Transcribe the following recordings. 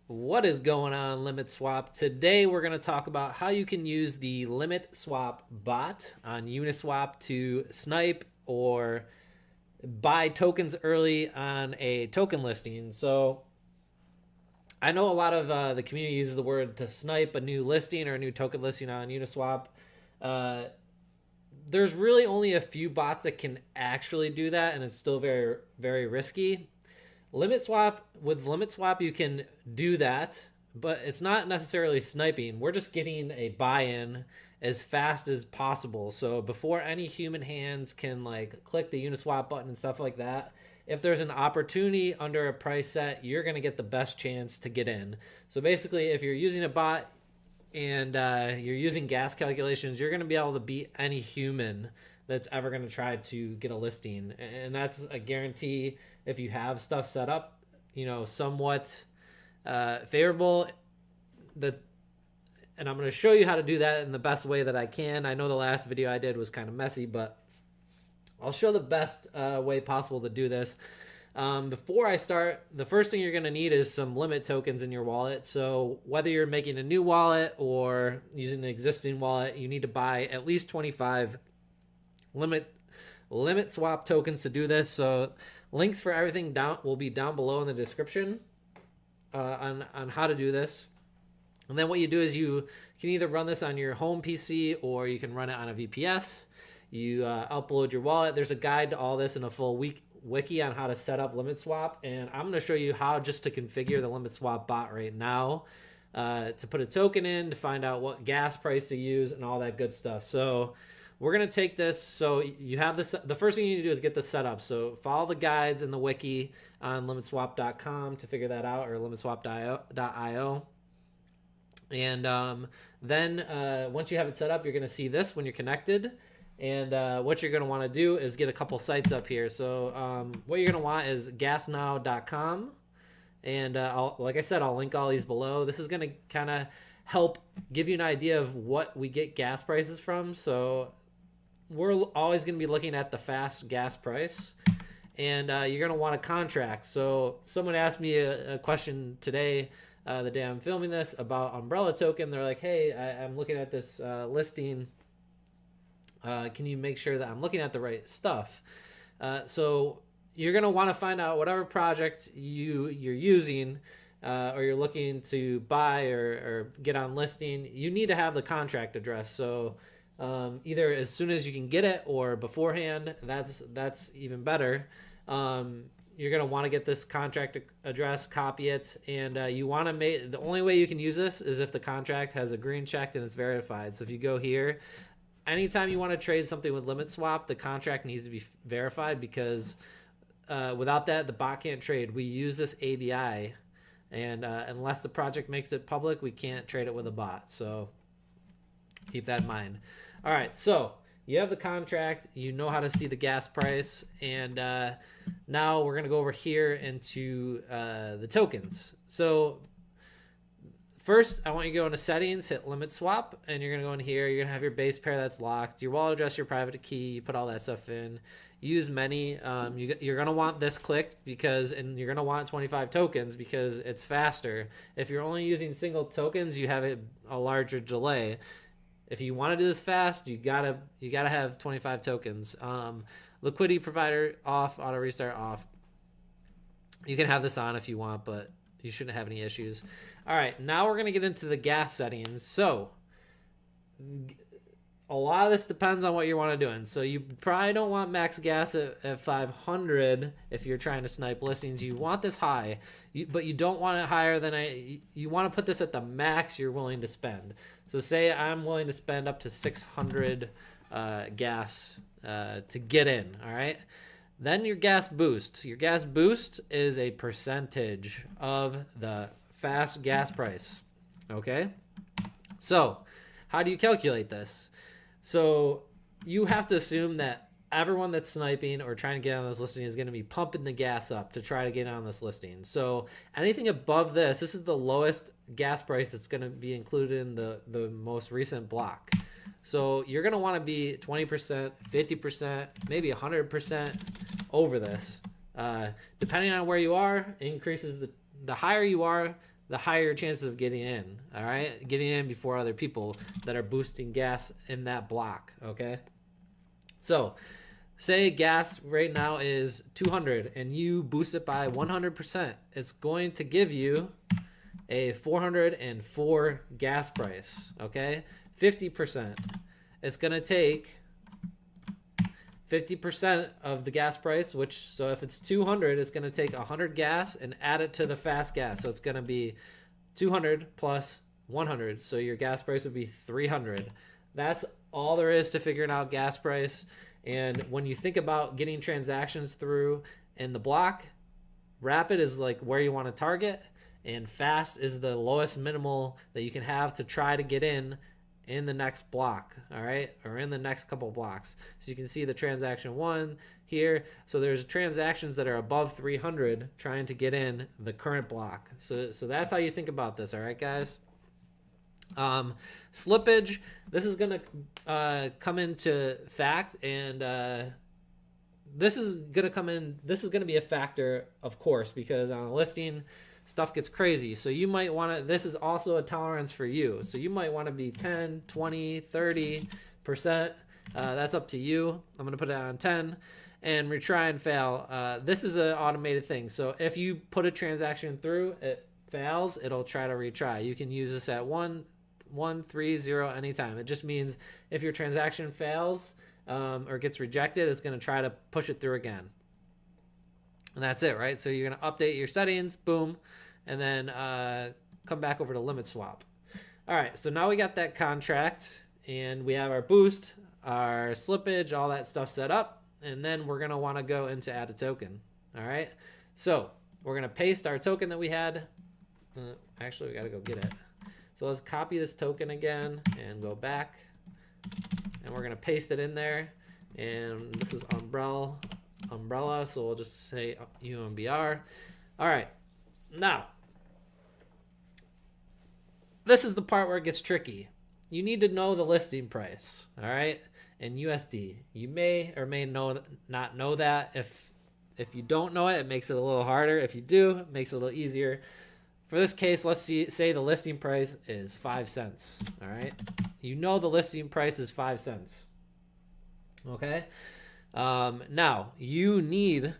What is going on, Limit Swap? Today we're going to talk about how you can use the Limit Swap bot on Uniswap to snipe or buy tokens early on a token listing. So I know a lot of the community uses the word to snipe a new listing or a new token listing on Uniswap. There's really only a few bots that can actually do that, and it's still very, very risky. With Limit Swap, you can do that, but it's not necessarily sniping. We're just getting a buy-in as fast as possible. So before any human hands can like click the Uniswap button and stuff like that, if there's an opportunity under a price set, you're going to get the best chance to get in. So basically, if you're using a bot and you're using gas calculations, you're going to be able to beat any human that's ever going to try to get a listing. And that's a guarantee if you have stuff set up, somewhat favorable. And I'm going to show you how to do that in the best way that I can. I know the last video I did was kind of messy, but I'll show the best way possible to do this. Before I start, the first thing you're going to need is some limit tokens in your wallet. So whether you're making a new wallet or using an existing wallet, you need to buy at least 25 limit swap tokens to do this. So links for everything will be down below in the description on how to do this. And then what you do is you can either run this on your home PC or you can run it on a VPS. You upload your wallet. There's a guide to all this in a full wiki on how to set up Limit Swap, and I'm going to show you how just to configure the Limit Swap bot right now, to put a token in, to find out what gas price to use, and all that good stuff. So we're going to take this. So you have this. The first thing you need to do is get this set up. So follow the guides in the wiki on limitswap.com to figure that out, or limitswap.io. And then once you have it set up, you're going to see this when you're connected. And what you're going to want to do is get a couple sites up here. So what you're going to want is gasnow.com. And like I said, I'll link all these below. This is going to kind of help give you an idea of what we get gas prices from. So we're always going to be looking at the fast gas price. And you're going to want a contract. So someone asked me a question today, the day I'm filming this, about Umbrella token. They're like, hey, I'm looking at this listing. Can you make sure that I'm looking at the right stuff? So you're going to want to find out whatever project you're using or you're looking to buy or get on listing. You need to have the contract address. So either as soon as you can get it or beforehand, that's even better. You're going to want to get this contract address, copy it, and you want to make, the only way you can use this is if the contract has a green check and it's verified. So if you go here, anytime you want to trade something with Limit Swap, the contract needs to be verified, because without that, the bot can't trade. We use this ABI, and unless the project makes it public, we can't trade it with a bot. So keep that in mind. All right, so you have the contract. You know how to see the gas price. And now we're going to go over here into the tokens. So first, I want you to go into settings, hit Limit Swap, and you're going to go in here. You're going to have your base pair that's locked, your wallet address, your private key. You put all that stuff in. Use many. You're going to want this clicked and you're going to want 25 tokens because it's faster. If you're only using single tokens, you have a larger delay. If you want to do this fast, you gotta have 25 tokens. Liquidity provider off, auto restart off. You can have this on if you want, but you shouldn't have any issues. All right, now we're going to get into the gas settings. So a lot of this depends on what you want to do. So you probably don't want max gas at 500 if you're trying to snipe listings. You want this high, but you don't want it higher than you want to put this at the max you're willing to spend. So say I'm willing to spend up to 600 gas to get in, all right? Then your gas boost. Your gas boost is a percentage of the fast gas price, okay? So how do you calculate this? So you have to assume that everyone that's sniping or trying to get on this listing is going to be pumping the gas up to try to get on this listing. So anything above this is the lowest gas price that's going to be included in the most recent block. So you're going to want to be 20%, 50%, maybe 100% over this. Depending on where you are, increases the higher you are, the higher your chances of getting in. All right, getting in before other people that are boosting gas in that block. Okay, so say gas right now is 200 and you boost it by 100%. It's going to give you a 404 gas price. Okay, 50%. It's going to take 50% of the gas price, which, so if it's 200, it's going to take 100 gas and add it to the fast gas. So it's going to be 200 plus 100. So your gas price would be 300. That's all there is to figuring out gas price. And when you think about getting transactions through in the block, rapid is like where you want to target, and fast is the lowest minimal that you can have to try to get in the next block, all right, or in the next couple blocks. So you can see the transaction 1 here. So there's transactions that are above 300 trying to get in the current block. So that's how you think about this, all right, guys. Slippage, this is going to come into fact, and this is going to be a factor, of course, because on a listing, stuff gets crazy. So you might want to, this is also a tolerance for you. So you might want to be 10, 20, 30%. That's up to you. I'm going to put it on 10 and retry and fail. This is an automated thing. So if you put a transaction through, it fails, it'll try to retry. You can use this at 1, 3, 0 anytime. It just means if your transaction fails or gets rejected, it's going to try to push it through again. And that's it, right? So you're going to update your settings, boom, and then come back over to limit swap. All right, so now we got that contract, and we have our boost, our slippage, all that stuff set up, and then we're going to want to go into add a token. All right, so we're going to paste our token that we had. Actually, we got to go get it. So let's copy this token again and go back, and we're going to paste it in there, and this is umbrella, so we'll just say UMBR. All right, now this is the part where it gets tricky. You need to know the listing price, all right, in USD. You may or may not know that. If you don't know it, it makes it a little harder. If you do, it makes it a little easier. For this case, let's say the listing price is 5 cents, all right? You know the listing price is 5 cents, okay? Now you know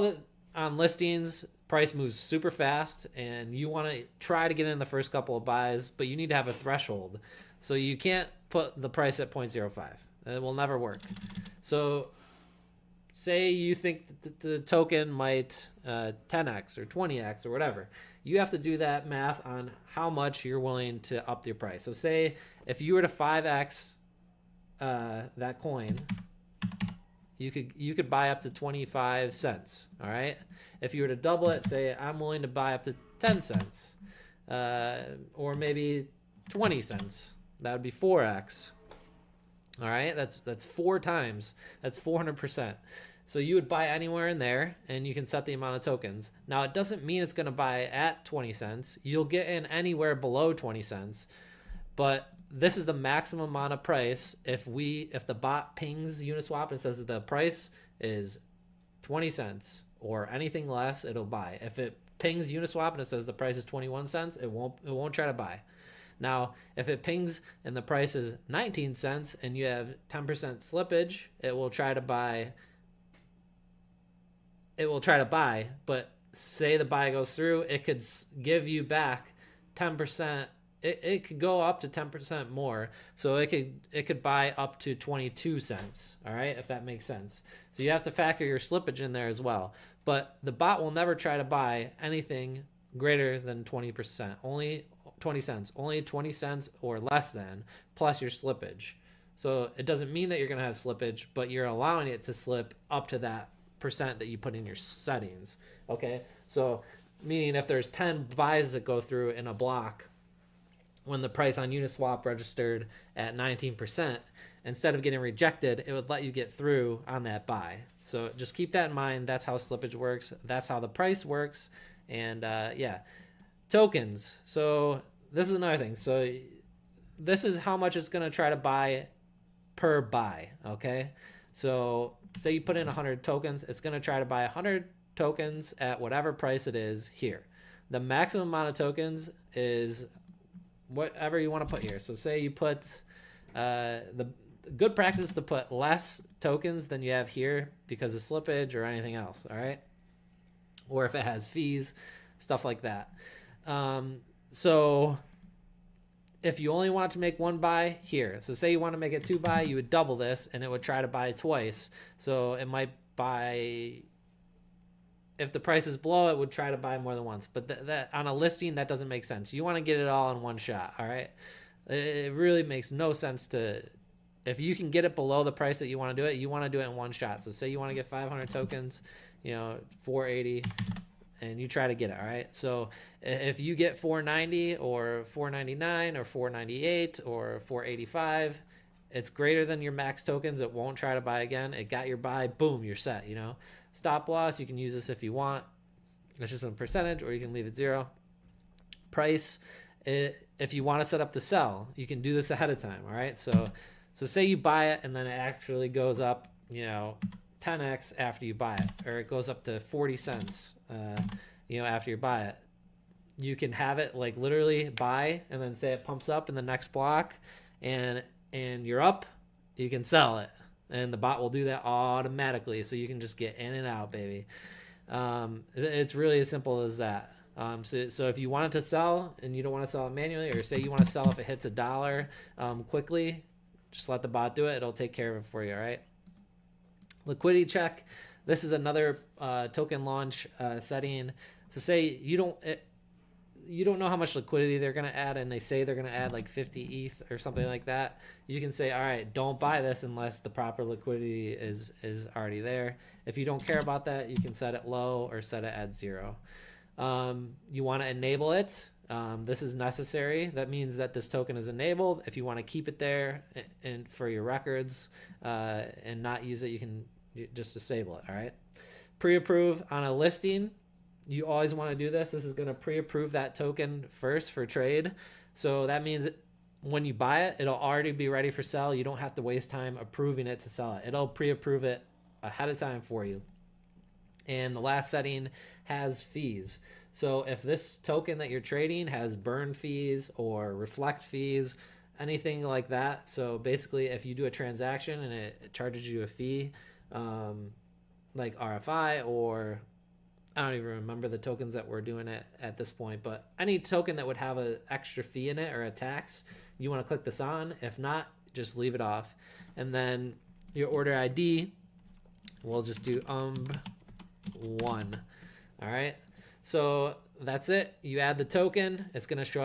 that on listings price moves super fast, and you want to try to get in the first couple of buys, but you need to have a threshold. So you can't put the price at 0.05. It will never work. So say you think that the token might 10x or 20x or whatever. You have to do that math on how much you're willing to up your price. So say if you were to 5x that coin, you could buy up to 25 cents. All right, if you were to double it, say I'm willing to buy up to 10 cents, or maybe 20 cents. That would be 4x. All right, that's 4 times. That's 400%. So you would buy anywhere in there, and you can set the amount of tokens. Now it doesn't mean it's going to buy at 20 cents. You'll get in anywhere below 20 cents, but this is the maximum amount of price. If the bot pings Uniswap and says that the price is 20 cents or anything less, it'll buy. If it pings Uniswap and it says the price is 21 cents, it won't try to buy. Now, if it pings and the price is 19 cents and you have 10% slippage, it will try to buy. But say the buy goes through, it could give you back 10%. It could go up to 10% more. So it could buy up to 22 cents. All right, if that makes sense. So you have to factor your slippage in there as well. But the bot will never try to buy anything greater than 20%. Only 20 cents. Only 20 cents or less than, plus your slippage. So it doesn't mean that you're going to have slippage, but you're allowing it to slip up to that percent that you put in your settings. Okay, so meaning if there's 10 buys that go through in a block, when the price on Uniswap registered at 19%, instead of getting rejected, it would let you get through on that buy. So just keep that in mind. That's how slippage works. That's how the price works. And yeah, tokens. So this is another thing. So this is how much it's going to try to buy per buy. Okay, so say you put in 100 tokens, it's going to try to buy 100 tokens at whatever price it is here. The maximum amount of tokens is whatever you want to put here. So say you put the good practice to put less tokens than you have here because of slippage or anything else, all right? Or if it has fees, stuff like that. So if you only want to make one buy here, so say you want to make it 2 buy, you would double this and it would try to buy twice. So it might buy, if the price is below, it would try to buy more than once. But that on a listing, that doesn't make sense. You want to get it all in one shot, all right? It really makes no sense to, if you can get it below the price that you want to do it, you want to do it in one shot. So say you want to get 500 tokens, 480, and you try to get it, all right? So if you get 490 or 499 or 498 or 485, it's greater than your max tokens. It won't try to buy again. It got your buy, boom, you're set, Stop loss, you can use this if you want. It's just a percentage, or you can leave it 0. Price, if you want to set up to sell, you can do this ahead of time, all right? So say you buy it and then it actually goes up, 10x after you buy it, or it goes up to 40 cents, after you buy it. You can have it like literally buy and then say it pumps up in the next block and you're up, you can sell it. And the bot will do that automatically, so you can just get in and out, baby. It's really as simple as that. So if you wanted to sell and you don't want to sell it manually, or say you want to sell if it hits $1 quickly, just let the bot do it. It'll take care of it for you, all right? Liquidity check. This is another token launch setting. So say you don't know how much liquidity they're going to add, and they say they're going to add like 50 ETH or something like that. You can say, all right, don't buy this unless the proper liquidity is already there. If you don't care about that, you can set it low or set it at 0. You want to enable it. This is necessary. That means that this token is enabled. If you want to keep it there and for your records and not use it, you can just disable it, all right? Pre-approve on a listing. You always want to do this. This is going to pre-approve that token first for trade. So that means when you buy it, it'll already be ready for sell. You don't have to waste time approving it to sell it. It'll pre-approve it ahead of time for you. And the last setting has fees. So if this token that you're trading has burn fees or reflect fees, anything like that. So basically, if you do a transaction and it charges you a fee, like RFI, or I don't even remember the tokens that we're doing it at this point, but any token that would have an extra fee in it or a tax, you want to click this on. If not, just leave it off. And then your order ID, we'll just do 1. All right. So that's it. You add the token. It's going to show up